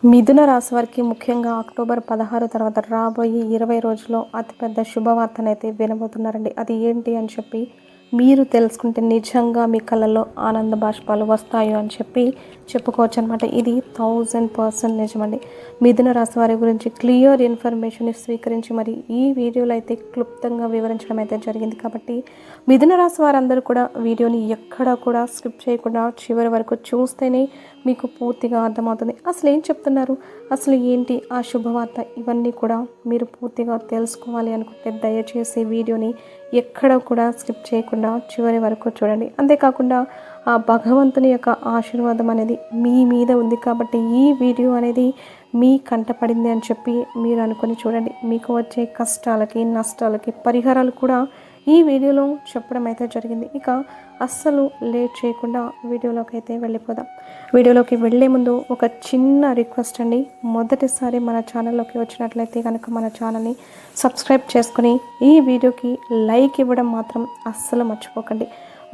మిథున రాశి వారికి ముఖ్యంగా అక్టోబర్ 16 తర్వాత రాబోయే 20 రోజుల్లో అతిపెద్ద శుభవార్తనైతే వినబోతున్నారండి. అది ఏంటి అని చెప్పి మీరు తెలుసుకుంటే నిజంగా మీ కళ్ళల్లో ఆనంద బాష్పాలు వస్తాయో అని చెప్పి చెప్పుకోవచ్చు అనమాట. ఇది 1000% నిజమండి. మిథున రాశి వారి గురించి క్లియర్ ఇన్ఫర్మేషన్ స్వీకరించి మరి ఈ వీడియోలో అయితే క్లుప్తంగా వివరించడం అయితే జరిగింది. కాబట్టి మిథున రాశి వారందరూ కూడా వీడియోని ఎక్కడా కూడా స్కిప్ చేయకుండా చివరి వరకు చూస్తేనే మీకు పూర్తిగా అర్థమవుతుంది. అసలు ఏం చెప్తున్నారు, అసలు ఏంటి ఆ శుభవార్త, ఇవన్నీ కూడా మీరు పూర్తిగా తెలుసుకోవాలి అనుకుంటే దయచేసి వీడియోని ఎక్కడ కూడా స్కిప్ చేయకుండా చివరి వరకు చూడండి. అంతేకాకుండా ఆ భగవంతుని యొక్క ఆశీర్వాదం అనేది మీ మీద ఉంది కాబట్టి ఈ వీడియో అనేది మీ కంటపడింది అని చెప్పి మీరు అనుకొని చూడండి. మీకు వచ్చే కష్టాలకి నష్టాలకి పరిహారాలు కూడా ఈ వీడియోలో చెప్పడం అయితే జరిగింది. ఇక అస్సలు లేట్ చేయకుండా వీడియోలోకి అయితే వెళ్ళిపోదాం. వీడియోలోకి వెళ్ళే ముందు ఒక చిన్న రిక్వెస్ట్ అండి. మొదటిసారి మన ఛానల్లోకి వచ్చినట్లయితే కనుక మన ఛానల్ని సబ్స్క్రైబ్ చేసుకుని ఈ వీడియోకి లైక్ ఇవ్వడం మాత్రం అస్సలు మర్చిపోకండి.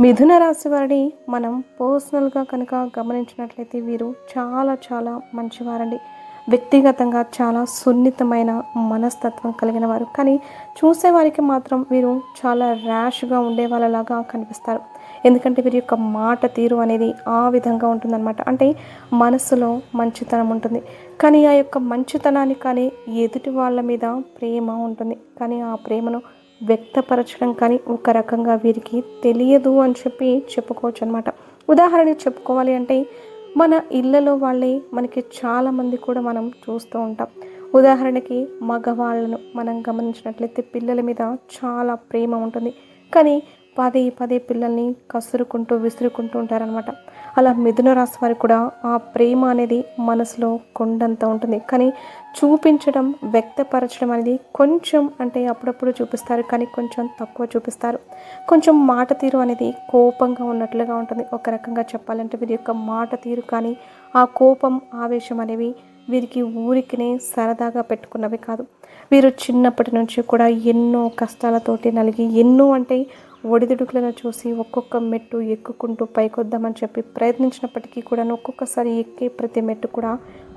మిథున రాశి వారిని మనం పర్సనల్గా కనుక గమనించినట్లయితే వీరు చాలా చాలా మంచివారండి. వ్యక్తిగతంగా చాలా సున్నితమైన మనస్తత్వం కలిగిన వారు, కానీ చూసేవారికి మాత్రం వీరు చాలా ర్యాష్గా ఉండే వాళ్ళలాగా కనిపిస్తారు. ఎందుకంటే వీరి యొక్క మాట తీరు అనేది ఆ విధంగా ఉంటుందన్నమాట. అంటే మనసులో మంచితనం ఉంటుంది, కానీ ఆ యొక్క మంచితనాన్ని కానీ ఎదుటి వాళ్ళ మీద ప్రేమ ఉంటుంది, కానీ ఆ ప్రేమను వ్యక్తపరచడం కానీ ఒక రకంగా వీరికి తెలియదు అని చెప్పి చెప్పుకోవచ్చు అనమాట. ఉదాహరణకి చెప్పుకోవాలి అంటే మన ఇళ్ళలో వాళ్ళే మనకి చాలామంది కూడా మనం చూస్తూ ఉంటాం. ఉదాహరణకి మగవాళ్ళను మనం గమనించినట్లయితే పిల్లల మీద చాలా ప్రేమ ఉంటుంది, కానీ పదే పదే పిల్లల్ని కసురుకుంటూ విసురుకుంటూ ఉంటారనమాట. అలా మిథున రాశి వారికి కూడా ఆ ప్రేమ అనేది మనసులో కొండంత ఉంటుంది, కానీ చూపించడం వ్యక్తపరచడం అనేది కొంచెం అంటే అప్పుడప్పుడు చూపిస్తారు, కానీ కొంచెం తక్కువ చూపిస్తారు. కొంచెం మాట తీరు అనేది కోపంగా ఉన్నట్లుగా ఉంటుంది. ఒక రకంగా చెప్పాలంటే వీరి యొక్క మాట తీరు కానీ ఆ కోపం ఆవేశం అనేవి వీరికి ఊరికినే సరదాగా పెట్టుకున్నవి కాదు. వీరు చిన్నప్పటి నుంచి కూడా ఎన్నో కష్టాలతోటి నలిగి ఎన్నో అంటే ఒడిదుడుకులను చూసి ఒక్కొక్క మెట్టు ఎక్కుకుంటూ పైకొద్దామని చెప్పి ప్రయత్నించినప్పటికీ కూడా ఒక్కొక్కసారి ఎక్కే ప్రతి మెట్టు కూడా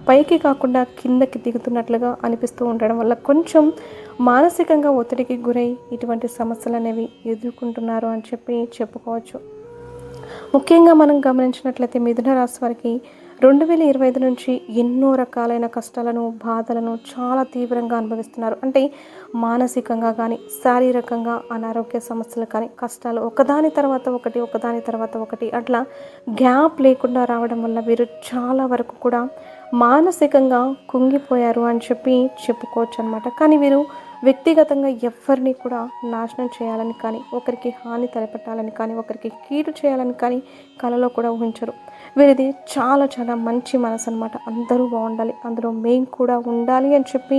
పైకి కాకుండా కిందకి దిగుతున్నట్లుగా అనిపిస్తూ ఉండడం వల్ల కొంచెం మానసికంగా ఒత్తిడికి గురై ఇటువంటి సమస్యలు అనేవి ఎదుర్కొంటున్నారు అని చెప్పి చెప్పుకోవచ్చు. ముఖ్యంగా మనం గమనించినట్లయితే మిథున రాశి వారికి 2025 నుంచి ఎన్నో రకాలైన కష్టాలను బాధలను చాలా తీవ్రంగా అనుభవిస్తున్నారు. అంటే మానసికంగా కానీ శారీరకంగా అనారోగ్య సమస్యలు కానీ కష్టాలు ఒకదాని తర్వాత ఒకటి ఒకదాని తర్వాత ఒకటి అట్లా గ్యాప్ లేకుండా రావడం వల్ల వీరు చాలా వరకు కూడా మానసికంగా కుంగిపోయారు అని చెప్పి చెప్పుకోవచ్చు అనమాట. కానీ వీరు వ్యక్తిగతంగా ఎవరిని కూడా నాశనం చేయాలని కానీ ఒకరికి హాని తలపెట్టాలని కానీ ఒకరికి కీడు చేయాలని కానీ కలలో కూడా ఊహించరు. వీరిది చాలా చాలా మంచి మనసు అనమాట. అందరూ బాగుండాలి, అందులో మేము కూడా ఉండాలి అని చెప్పి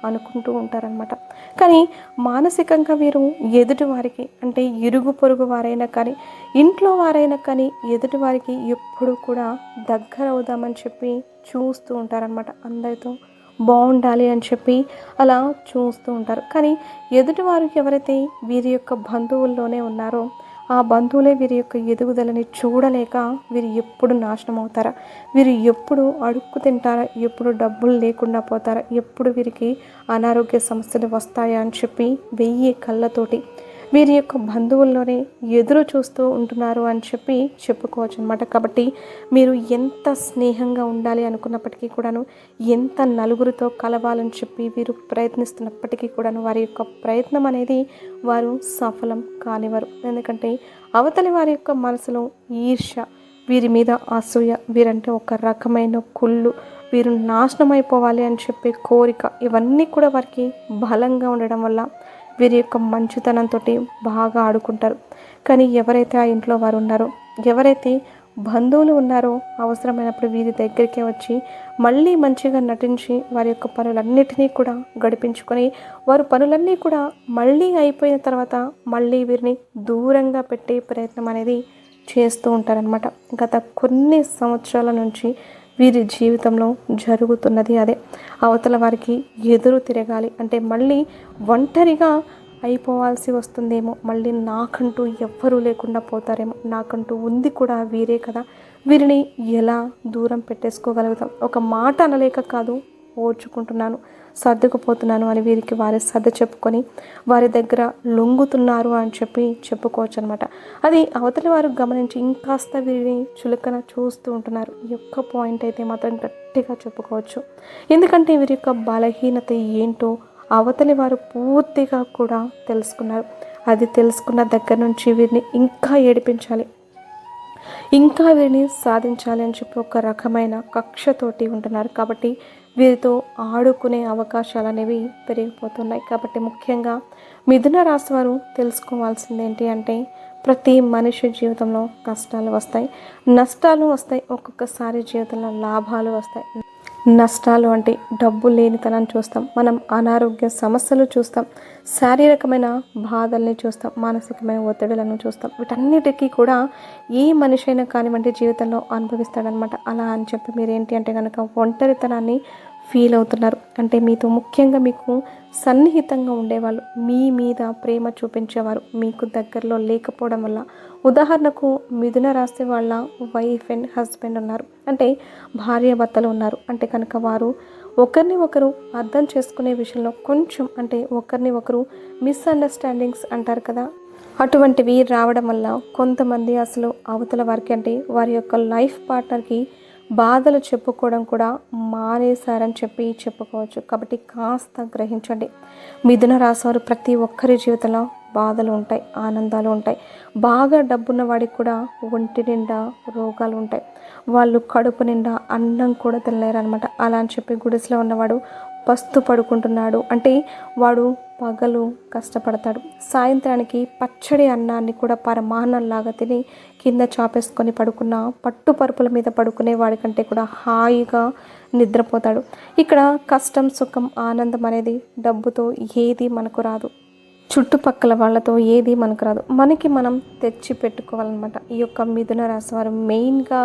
అనుకుంటూ ఉంటారనమాట. కానీ మానసికంగా వీరు ఎదుటి వారికి అంటే ఇరుగు పొరుగు వారైనా కానీ ఇంట్లో వారైనా కానీ ఎదుటి వారికి ఎప్పుడు కూడా దగ్గర అవుదామని చెప్పి చూస్తూ ఉంటారనమాట. అందరితో బాగుండాలి అని చెప్పి అలా చూస్తూ ఉంటారు. కానీ ఎదుటివారికి ఎవరైతే వీరి యొక్క బంధువుల్లోనే ఉన్నారో ఆ బంధువులే వీరి యొక్క ఎదుగుదలని చూడలేక వీరు ఎప్పుడు నాశనం అవుతారా, వీరు ఎప్పుడు అడుక్కు తింటారా, ఎప్పుడు డబ్బులు లేకుండా పోతారా, ఎప్పుడు వీరికి అనారోగ్య సమస్యలు వస్తాయా అని చెప్పి 1000 కళ్ళతోటి వీరి యొక్క బంధువుల్లోనే ఎదురు చూస్తూ ఉంటున్నారు అని చెప్పి చెప్పుకోవచ్చు అనమాట. కాబట్టి మీరు ఎంత స్నేహంగా ఉండాలి అనుకున్నప్పటికీ కూడాను ఎంత నలుగురితో కలవాలని చెప్పి వీరు ప్రయత్నిస్తున్నప్పటికీ కూడాను వారి యొక్క ప్రయత్నం అనేది వారు సఫలం కానివారు. ఎందుకంటే అవతలి వారి యొక్క మనసులో ఈర్ష్య, వీరి మీద అసూయ, వీరంటే ఒక రకమైన కుళ్ళు, వీరు నాశనం అయిపోవాలి అని చెప్పే కోరిక, ఇవన్నీ కూడా వారికి బలంగా ఉండడం వల్ల వీరి యొక్క మంచితనంతో బాగా ఆడుకుంటారు. కానీ ఎవరైతే ఆ ఇంట్లో వారు ఉన్నారో ఎవరైతే బంధువులు ఉన్నారో అవసరమైనప్పుడు వీరి దగ్గరికే వచ్చి మళ్ళీ మంచిగా నటించి వారి యొక్క పనులన్నిటినీ కూడా గడిపించుకొని వారు పనులన్నీ కూడా మళ్ళీ అయిపోయిన తర్వాత మళ్ళీ వీరిని దూరంగా పెట్టే ప్రయత్నం అనేది చేస్తూ ఉంటారనమాట. గత కొన్ని సంవత్సరాల నుంచి వీరి జీవితంలో జరుగుతున్నది అదే. అవతల వారికి ఎదురు తిరగాలి అంటే మళ్ళీ ఒంటరిగా అయిపోవాల్సి వస్తుందేమో, మళ్ళీ నాకంటూ ఎవ్వరూ లేకుండా పోతారేమో, నాకంటూ ఉంది కూడా వీరే కదా, వీరిని ఎలా దూరం పెట్టేసుకోగలుగుతాం? ఒక మాట అనలేక కాదు, ఓర్చుకుంటున్నాను, సర్దుకుపోతున్నాను అని వీరికి వారి సర్ది చెప్పుకొని వారి దగ్గర లొంగుతున్నారు అని చెప్పి చెప్పుకోవచ్చు అనమాట. అది అవతలి వారు గమనించి ఇంకాస్త వీరిని చులకన చూస్తూ ఉంటున్నారు. ఈ యొక్క పాయింట్ అయితే మాత్రం గట్టిగా చెప్పుకోవచ్చు. ఎందుకంటే వీరి యొక్క బలహీనత ఏంటో అవతలి వారు పూర్తిగా కూడా తెలుసుకున్నారు. అది తెలుసుకున్న దగ్గర నుంచి వీరిని ఇంకా ఏడిపించాలి, ఇంకా వీరిని సాధించాలి అని చెప్పి ఒక రకమైన కక్షతోటి ఉంటున్నారు. కాబట్టి వీరితో ఆడుకునే అవకాశాలు అనేవి పెరిగిపోతున్నాయి. కాబట్టి ముఖ్యంగా మిథున రాశి వారు తెలుసుకోవాల్సింది ఏంటి అంటే, ప్రతి మనిషి జీవితంలో కష్టాలు వస్తాయి, నష్టాలు వస్తాయి, ఒక్కొక్కసారి జీవితంలో లాభాలు వస్తాయి. నష్టాలు అంటే డబ్బు లేనితనం చూస్తాం, మనం అనారోగ్య సమస్యలు చూస్తాం, శారీరకమైన బాధల్ని చూస్తాం, మానసికమైన ఒత్తిడులను చూస్తాం. వీటన్నిటికీ కూడా ఏ మనిషి అయినా కానివ్వండి జీవితంలో అనుభవిస్తాడనమాట. అలా అని చెప్పి మీరు ఏంటి అంటే కనుక ఒంటరితనాన్ని ఫీల్ అవుతున్నారు అంటే, మీతో ముఖ్యంగా మీకు సన్నిహితంగా ఉండేవాళ్ళు, మీ మీద ప్రేమ చూపించేవారు మీకు దగ్గరలో లేకపోవడం వల్ల, ఉదాహరణకు మిథున రాశి వాళ్ళ వైఫ్ అండ్ హస్బెండ్ ఉన్నారు అంటే, భార్యాభర్తలు ఉన్నారు అంటే కనుక వారు ఒకరిని ఒకరు అర్థం చేసుకునే విషయంలో కొంచెం అంటే ఒకరిని ఒకరు మిస్అండర్స్టాండింగ్స్ అంటారు కదా, అటువంటివి రావడం వల్ల కొంతమంది అసలు అవతల వారికి అంటే వారి యొక్క లైఫ్ పార్ట్నర్కి బాధలు చెప్పుకోవడం కూడా మానేశారని చెప్పి చెప్పుకోవచ్చు. కాబట్టి కాస్త గ్రహించండి. మిథున రాశి వారు ప్రతి ఒక్కరి జీవితంలో బాధలు ఉంటాయి, ఆనందాలు ఉంటాయి. బాగా డబ్బున్న వాడికి కూడా ఒంటి నిండా రోగాలు ఉంటాయి. వాళ్ళు కడుపు నిండా అన్నం కూడా తినలేరు అనమాట. అలా అని చెప్పి గుడిసెలో ఉన్నవాడు పస్తు పడుకుంటున్నాడు అంటే వాడు పగలు కష్టపడతాడు, సాయంత్రానికి పచ్చడి అన్నాన్ని కూడా పరమాన్నంలాగా తిని కింద చాపేసుకొని పడుకున్న పట్టుపరుపుల మీద పడుకునే వాడికంటే కూడా హాయిగా నిద్రపోతాడు. ఇక్కడ కష్టం, సుఖం, ఆనందం అనేది డబ్బుతో ఏది మనకు రాదు, చుట్టుపక్కల వాళ్ళతో ఏది మనకు రాదు, మనకి మనం తెచ్చి పెట్టుకోవాలన్నమాట. ఈ యొక్క మిథున రాశి వారు మెయిన్గా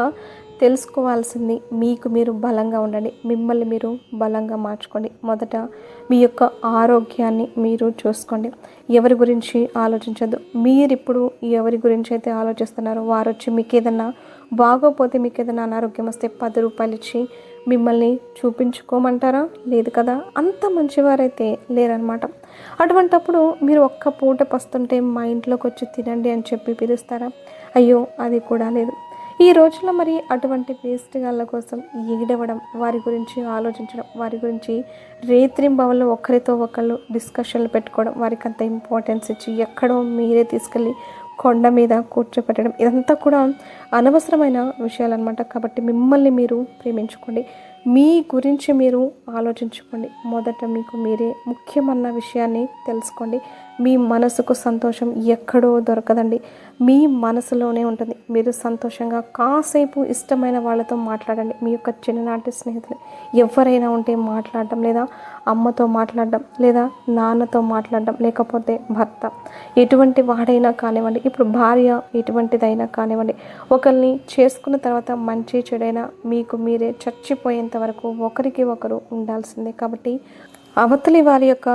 తెలుసుకోవాల్సింది, మీకు మీరు బలంగా ఉండండి, మిమ్మల్ని మీరు బలంగా మార్చుకోండి. మొదట మీ యొక్క ఆరోగ్యాన్ని మీరు చూసుకోండి, ఎవరి గురించి ఆలోచించద్దు. మీరిప్పుడు ఎవరి గురించి అయితే ఆలోచిస్తున్నారో వారు వచ్చి మీకు ఏదన్నా బాగోపోతే, మీకు ఏదైనా అనారోగ్యం వస్తే 10 రూపాయలు ఇచ్చి మిమ్మల్ని చూపించుకోమంటారా? లేదు కదా, అంత మంచివారైతే లేరనమాట. అటువంటప్పుడు మీరు ఒక్క పూట పస్తుంటే మా ఇంట్లోకి వచ్చి తినండి అని చెప్పి పిలుస్తారా? అయ్యో, అది కూడా లేదు. ఈ రోజుల్లో మరి అటువంటి వేస్ట్ గాళ్ళ కోసం ఏడవడం, వారి గురించి ఆలోచించడం, వారి గురించి రేత్రింబవళ్ళు ఒకరితో ఒకళ్ళు డిస్కషన్లు పెట్టుకోవడం, వారికి అంత ఇంపార్టెన్స్ ఇచ్చి ఎక్కడో మీరే తీసుకెళ్ళి కొండ మీద కూర్చోపెట్టడం, ఇదంతా కూడా అనవసరమైన విషయాలు అనమాట. కాబట్టి మిమ్మల్ని మీరు ప్రేమించుకోండి, మీ గురించి మీరు ఆలోచించుకోండి. మొదట మీకు మీరే ముఖ్యమన్న విషయాన్ని తెలుసుకోండి. మీ మనసుకు సంతోషం ఎక్కడో దొరకదండి, మీ మనసులోనే ఉంటుంది. మీరు సంతోషంగా కాసేపు ఇష్టమైన వాళ్ళతో మాట్లాడండి. మీ యొక్క చిన్ననాటి స్నేహితులు ఎవరైనా ఉంటే మాట్లాడడం, లేదా అమ్మతో మాట్లాడడం, లేదా నాన్నతో మాట్లాడడం, లేకపోతే భర్త, ఎటువంటి వాడైనా కానివ్వండి, ఇప్పుడు భార్య ఎటువంటిదైనా కానివ్వండి, ఒకరిని చేసుకున్న తర్వాత మంచి చెడైనా మీకు మీరే చచ్చిపోయేంత వరకు ఒకరికి ఒకరు ఉండాల్సిందే. కాబట్టి అవతలి వారి యొక్క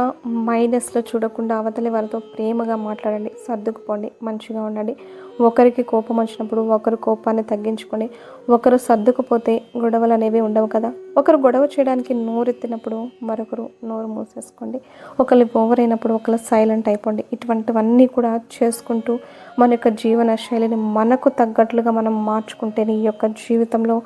మైనస్లో చూడకుండా అవతలి వారితో ప్రేమగా మాట్లాడండి, సర్దుకుపోండి, మంచిగా ఉండండి. ఒకరికి కోపం వచ్చినప్పుడు ఒకరు కోపాన్ని తగ్గించుకొని ఒకరు సర్దుకుపోతే గొడవలు అనేవి ఉండవు కదా. ఒకరు గొడవ చేయడానికి నోరెత్తినప్పుడు మరొకరు నోరు మూసేసుకోండి. ఒకరు ఓవర్ అయినప్పుడు ఒకరు సైలెంట్ అయిపోండి. ఇటువంటివన్నీ కూడా చేసుకుంటూ మన యొక్క జీవన శైలిని మనకు తగ్గట్లుగా మనం మార్చుకుంటేనే ఈ యొక్క జీవితంలో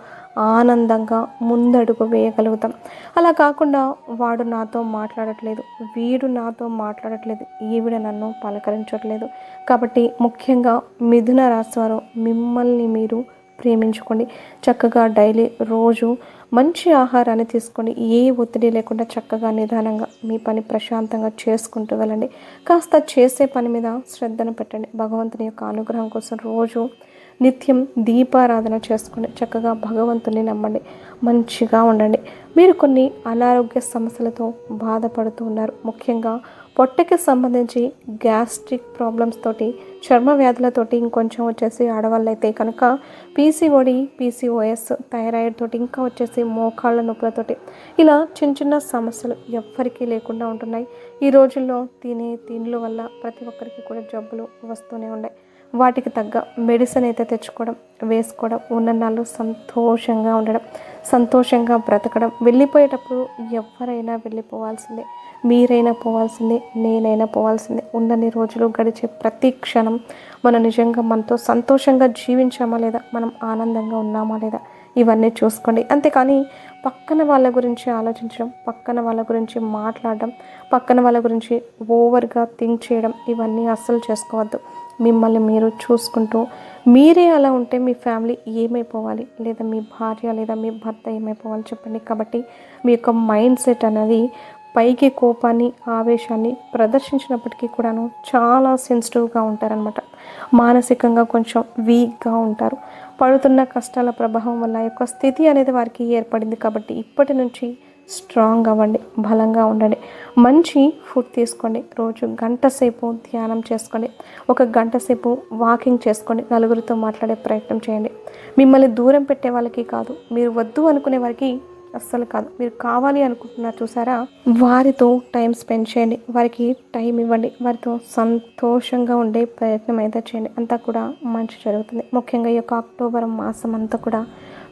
ఆనందంగా ముందడుగు వేయగలుగుతాం. అలా కాకుండా వాడు నాతో మాట్లాడట్లేదు, వీడు నాతో మాట్లాడట్లేదు, ఈవిడ నన్ను పలకరించట్లేదు. కాబట్టి ముఖ్యంగా మిథున రాశి వారు మిమ్మల్ని మీరు ప్రేమించుకోండి. చక్కగా డైలీ రోజు మంచి ఆహారాన్ని తీసుకోండి. ఏ ఒత్తిడి లేకుండా చక్కగా నిదానంగా మీ పని ప్రశాంతంగా చేసుకుంటూ వెళ్ళండి. కాస్త చేసే పని మీద శ్రద్ధను పెట్టండి. భగవంతుని యొక్క అనుగ్రహం కోసం రోజు నిత్యం దీపారాధన చేసుకోండి. చక్కగా భగవంతుని నమ్మండి, మంచిగా ఉండండి. మీరు కొన్ని అనారోగ్య సమస్యలతో బాధపడుతూ ఉన్నారు. ముఖ్యంగా పొట్టకి సంబంధించి గ్యాస్ట్రిక్ ప్రాబ్లమ్స్ తోటి, చర్మ వ్యాధులతోటి, ఇంకొంచెం వచ్చేసి ఆడవాళ్ళైతే కనుక పీసీఓడి, పీసీఓఎస్, థైరాయిడ్ తోటి, ఇంకా వచ్చేసి మోకాళ్ళ నొప్పులతోటి, ఇలా చిన్న చిన్న సమస్యలు ఎవ్వరికీ లేకుండా ఉంటున్నాయి. ఈ రోజుల్లో తినే తిండ్ల వల్ల ప్రతి ఒక్కరికి కూడా జబ్బులు వస్తూనే ఉన్నాయి. వాటికి తగ్గ మెడిసిన్ అయితే తెచ్చుకోవడం, వేసుకోవడం, ఉన్న నాళ్ళు సంతోషంగా ఉండడం, సంతోషంగా బ్రతకడం. వెళ్ళిపోయేటప్పుడు ఎవరైనా వెళ్ళిపోవాల్సిందే, మీరైనా పోవాల్సిందే, నేనైనా పోవాల్సిందే. ఉన్నన్ని రోజులు గడిచే ప్రతి క్షణం మనం నిజంగా మనతో సంతోషంగా జీవించామా లేదా, మనం ఆనందంగా ఉన్నామా లేదా, ఇవన్నీ చూసుకోండి. అంతేకాని పక్కన వాళ్ళ గురించి ఆలోచించడం, పక్కన వాళ్ళ గురించి మాట్లాడడం, పక్కన వాళ్ళ గురించి ఓవర్గా థింక్ చేయడం, ఇవన్నీ అస్సలు చేసుకోవద్దు. మిమ్మల్ని మీరు చూసుకుంటూ మీరే అలా ఉంటే మీ ఫ్యామిలీ ఏమైపోవాలి, లేదా మీ భార్య లేదా మీ భర్త ఏమైపోవాలి చెప్పండి. కాబట్టి మీ యొక్క మైండ్ సెట్ అనేది పైకి కోపాన్ని, ఆవేశాన్ని ప్రదర్శించినప్పటికీ కూడాను చాలా సెన్సిటివ్గా ఉంటారనమాట. మానసికంగా కొంచెం వీక్గా ఉంటారు. పడుతున్న కష్టాల ప్రభావం వల్ల యొక్క స్థితి అనేది వారికి ఏర్పడింది. కాబట్టి ఇప్పటి నుంచి స్ట్రాంగ్ అవ్వండి, బలంగా ఉండండి. మంచి ఫుడ్ తీసుకోండి. రోజు గంట సేపు ధ్యానం చేసుకోండి, ఒక గంట సేపు వాకింగ్ చేసుకోండి. నలుగురితో మాట్లాడే ప్రయత్నం చేయండి. మిమ్మల్ని దూరం పెట్టే వాళ్ళకి కాదు, మీరు వద్దు అనుకునే వారికి అస్సలు కాదు, మీరు కావాలి అనుకుంటున్నారు చూసారా, వారితో టైం స్పెండ్ చేయండి, వారికి టైం ఇవ్వండి, వారితో సంతోషంగా ఉండే ప్రయత్నం అయితే చేయండి. అంతా కూడా మంచి జరుగుతుంది. ముఖ్యంగా ఈ యొక్క అక్టోబర్ మాసం అంతా కూడా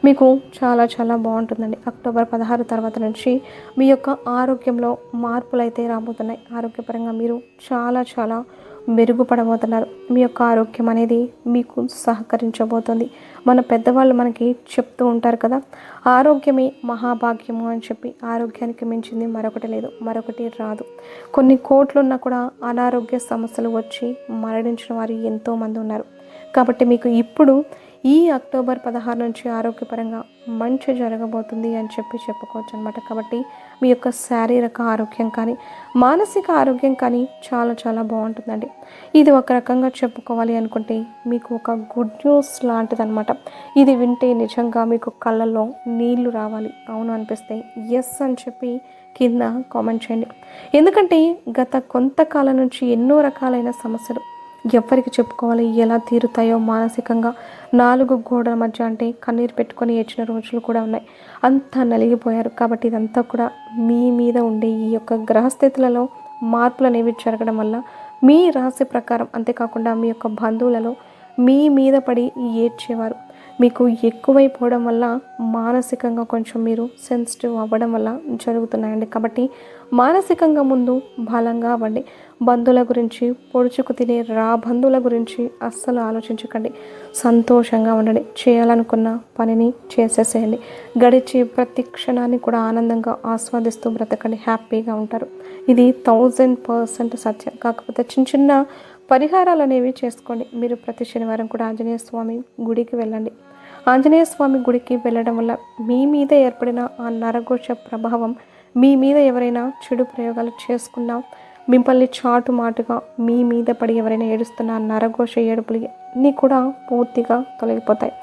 మీకు చాలా చాలా బాగుంటుందండి. అక్టోబర్ 16 తర్వాత నుంచి మీ యొక్క ఆరోగ్యంలో మార్పులు అయితే రాబోతున్నాయి. ఆరోగ్యపరంగా మీరు చాలా చాలా మెరుగుపడబోతున్నారు. మీ యొక్క ఆరోగ్యం అనేది మీకు సహకరించబోతుంది. మన పెద్దవాళ్ళు మనకి చెప్తూ ఉంటారు కదా, ఆరోగ్యమే మహాభాగ్యము అని చెప్పి. ఆరోగ్యానికి మించింది మరొకటి లేదు, మరొకటి రాదు. కొన్ని కోట్లున్నా కూడా అనారోగ్య సమస్యలు వచ్చి మరణించిన వారు ఎంతోమంది ఉన్నారు. కాబట్టి మీకు ఇప్పుడు ఈ అక్టోబర్ 16 నుంచి ఆరోగ్యపరంగా మంచి జరగబోతుంది అని చెప్పి చెప్పుకోవచ్చు అనమాట. కాబట్టి మీ యొక్క శారీరక ఆరోగ్యం కానీ మానసిక ఆరోగ్యం కానీ చాలా చాలా బాగుంటుందండి. ఇది ఒక రకంగా చెప్పుకోవాలి అనుకుంటే మీకు ఒక గుడ్ న్యూస్ లాంటిది అనమాట. ఇది వింటే నిజంగా మీకు కళ్ళల్లో నీళ్లు రావాలి, అవును అనిపిస్తే ఎస్ అని చెప్పి కింద కామెంట్ చేయండి. ఎందుకంటే గత కొంతకాలం నుంచి ఎన్నో రకాలైన సమస్యలు ఎవరికి చెప్పుకోవాలి, ఎలా తీరుతాయో మానసికంగా 4 గోడల మధ్య అంటే కన్నీరు పెట్టుకొని ఏడ్చిన రోజులు కూడా ఉన్నాయి. అంతా నలిగిపోయారు. కాబట్టి ఇదంతా కూడా మీ మీద ఉండే ఈ యొక్క గ్రహస్థితులలో మార్పులు అనేవి జరగడం వల్ల మీ రాశి ప్రకారం, అంతేకాకుండా మీ యొక్క బంధువులలో మీ మీద పడి ఏడ్చేవారు మీకు ఎక్కువైపోవడం వల్ల మానసికంగా కొంచెం మీరు సెన్సిటివ్ అవ్వడం వల్ల జరుగుతున్నాయండి. కాబట్టి మానసికంగా ముందు బలంగా అవ్వండి. బంధువుల గురించి, పొడుచుకు తినే బంధువుల గురించి అస్సలు ఆలోచించకండి. సంతోషంగా ఉండండి. చేయాలనుకున్న పనిని చేసేసేయండి. గడిచే ప్రతి క్షణాన్ని కూడా ఆనందంగా ఆస్వాదిస్తూ బ్రతకండి. హ్యాపీగా ఉంటారు. ఇది 1000% సత్యం. కాకపోతే చిన్న చిన్న పరిహారాలు అనేవి చేసుకోండి. మీరు ప్రతి శనివారం కూడా ఆంజనేయ స్వామి గుడికి వెళ్ళండి. ఆంజనేయ స్వామి గుడికి వెళ్ళడం వల్ల మీ మీద ఏర్పడిన ఆ నరఘోష ప్రభావం, మీ మీద ఎవరైనా చెడు ప్రయోగాలు చేసుకున్నా, మిమ్మల్ని చాటుమాటుగా మీ మీద పడి ఎవరైనా ఏడుస్తున్న నరఘోష ఏడుపులు అన్నీ కూడా పూర్తిగా తొలగిపోతాయి.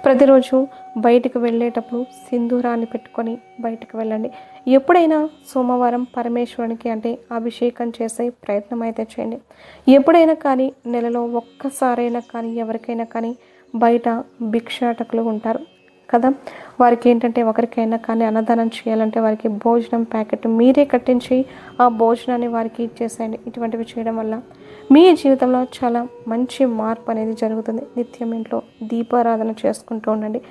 ప్రతిరోజు బయటకు వెళ్ళేటప్పుడు సింధూరాన్ని పెట్టుకొని బయటకు వెళ్ళండి. ఎప్పుడైనా సోమవారం పరమేశ్వరునికి అంటే అభిషేకం చేసే ప్రయత్నం అయితే చేయండి. ఎప్పుడైనా కానీ నెలలో ఒక్కసారైనా కానీ ఎవరికైనా కానీ బయట భిక్షాటకులు ఉంటారు కదా, వారికి ఏంటంటే ఒకరికైనా కానీ అన్నదానం చేయాలంటే వారికి భోజనం ప్యాకెట్ మీరే కట్టించి ఆ భోజనాన్ని వారికి ఇచ్చేసేయండి. ఇటువంటివి చేయడం వల్ల మీ జీవితంలో చాలా మంచి మార్పు అనేది జరుగుతుంది. నిత్యం ఇంట్లో దీపారాధన చేసుకుంటూ ఉండండి.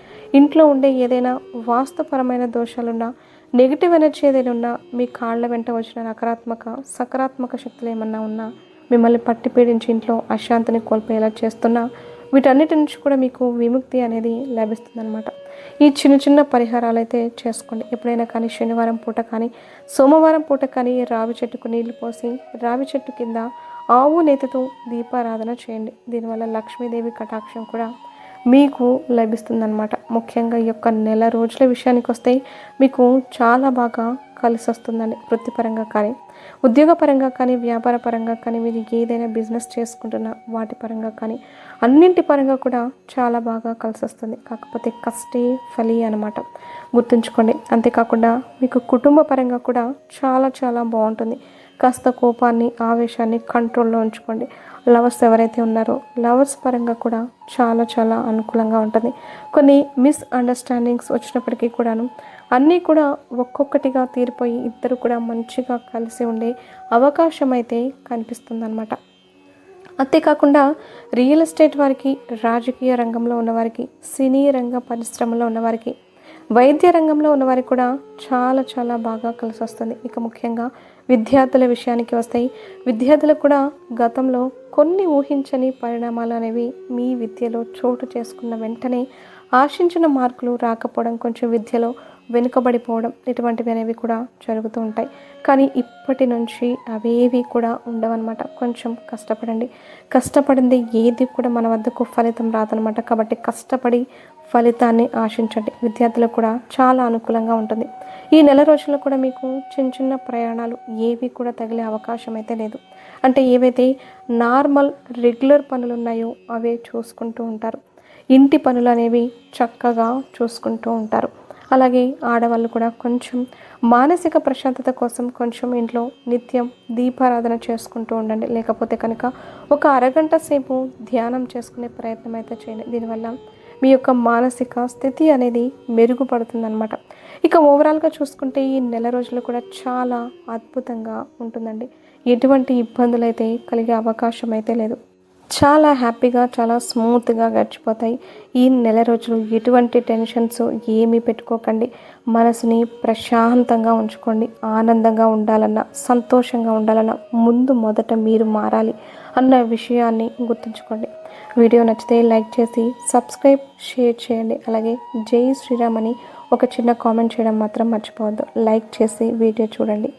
ఇంట్లో ఉండే ఏదైనా వాస్తుపరమైన దోషాలున్నా, నెగిటివ్ ఎనర్జీ ఏదైనా ఉన్నా, మీ కాళ్ళ వెంట వచ్చిన నకారాత్మక సకారాత్మక శక్తులు ఏమన్నా ఉన్నా, మిమ్మల్ని పట్టి పీడించి ఇంట్లో అశాంతిని కోల్పోయేలా చేస్తున్నా, వీటన్నిటి నుంచి కూడా మీకు విముక్తి అనేది లభిస్తుందన్నమాట. ఈ చిన్న చిన్న పరిహారాలు అయితే చేసుకోండి. ఎప్పుడైనా కానీ శనివారం పూట కానీ సోమవారం పూట కానీ రావి చెట్టుకు నీళ్లు పోసి రావి చెట్టు కింద ఆవు నేతితో దీపారాధన చేయండి. దీనివల్ల లక్ష్మీదేవి కటాక్షం కూడా మీకు లభిస్తుందన్నమాట. ముఖ్యంగా ఈ యొక్క నెల రోజుల విషయానికి వస్తే మీకు చాలా బాగా కలిసి వస్తుందండి. వృత్తిపరంగా కానీ, ఉద్యోగపరంగా కానీ, వ్యాపార పరంగా కానీ, మీరు ఏదైనా బిజినెస్ చేసుకుంటున్నా వాటి పరంగా కానీ, అన్నింటి పరంగా కూడా చాలా బాగా కలిసి వస్తుంది. కాకపోతే కష్టే ఫలి అనమాట, గుర్తుంచుకోండి. అంతేకాకుండా మీకు కుటుంబ పరంగా కూడా చాలా చాలా బాగుంటుంది. కాస్త కోపాన్ని, ఆవేశాన్ని కంట్రోల్లో ఉంచుకోండి. లవర్స్ ఎవరైతే ఉన్నారో లవర్స్ పరంగా కూడా చాలా చాలా అనుకూలంగా ఉంటుంది. కొన్ని మిస్అండర్స్టాండింగ్స్ వచ్చినప్పటికీ కూడాను అన్నీ కూడా ఒక్కొక్కటిగా తీరిపోయి ఇద్దరు కూడా మంచిగా కలిసి ఉండే అవకాశం అయితే కనిపిస్తుందన్నమాట. అంతేకాకుండా రియల్ ఎస్టేట్ వారికి, రాజకీయ రంగంలో ఉన్నవారికి, సినీ రంగ పరిశ్రమలో ఉన్నవారికి, వైద్య రంగంలో ఉన్నవారికి కూడా చాలా చాలా బాగా కలిసి వస్తుంది. ఇక ముఖ్యంగా విద్యార్థుల విషయానికి వస్తాయి. విద్యార్థులకు కూడా గతంలో కొన్ని ఊహించని పరిణామాలు అనేవి మీ విద్యలో చోటు చేసుకున్న వెంటనే ఆశించిన మార్కులు రాకపోవడం, కొంచెం విద్యలో వెనుకబడిపోవడం, ఇటువంటివి అనేవి కూడా జరుగుతూ ఉంటాయి. కానీ ఇప్పటి నుంచి అవేవి కూడా ఉండవన్నమాట. కొంచెం కష్టపడండి. కష్టపడింది ఏది కూడా మన వద్దకు ఫలితం రాదనమాట. కాబట్టి కష్టపడి ఫలితాన్ని ఆశించండి. విద్యార్థులకు కూడా చాలా అనుకూలంగా ఉంటుంది. ఈ నెల రోజుల్లో కూడా మీకు చిన్న చిన్న ప్రయాణాలు ఏవి కూడా తగిలే అవకాశం అయితే లేదు. అంటే ఏవైతే నార్మల్ రెగ్యులర్ పనులు ఉన్నాయో అవే చూసుకుంటూ ఉంటారు. ఇంటి పనులు అనేవి చక్కగా చూసుకుంటూ ఉంటారు. అలాగే ఆడవాళ్ళు కూడా కొంచెం మానసిక ప్రశాంతత కోసం కొంచెం ఇంట్లో నిత్యం దీపారాధన చేసుకుంటూ ఉండండి. లేకపోతే కనుక ఒక అరగంట సేపు ధ్యానం చేసుకునే ప్రయత్నం అయితే చేయండి. దీనివల్ల మీ యొక్క మానసిక స్థితి అనేది మెరుగుపడుతుందన్నమాట. ఇక ఓవరాల్గా చూసుకుంటే ఈ నెల రోజులు కూడా చాలా అద్భుతంగా ఉంటుందండి. ఎటువంటి ఇబ్బందులు అయితే కలిగే అవకాశం అయితే లేదు. చాలా హ్యాపీగా, చాలా స్మూత్గా గడిచిపోతాయి ఈ నెల రోజులు. ఎటువంటి టెన్షన్స్ ఏమీ పెట్టుకోకండి. మనసుని ప్రశాంతంగా ఉంచుకోండి. ఆనందంగా ఉండాలన్నా, సంతోషంగా ఉండాలన్నా మొదట మీరు మారాలి అన్న విషయాన్ని గుర్తుంచుకోండి. వీడియో నచ్చితే లైక్ చేసి సబ్స్క్రైబ్, షేర్ చేయండి. అలాగే జై శ్రీరామ్ అని ఒక చిన్న కామెంట్ చేయడం మాత్రం మర్చిపోవద్దు. లైక్ చేసి వీడియో చూడండి.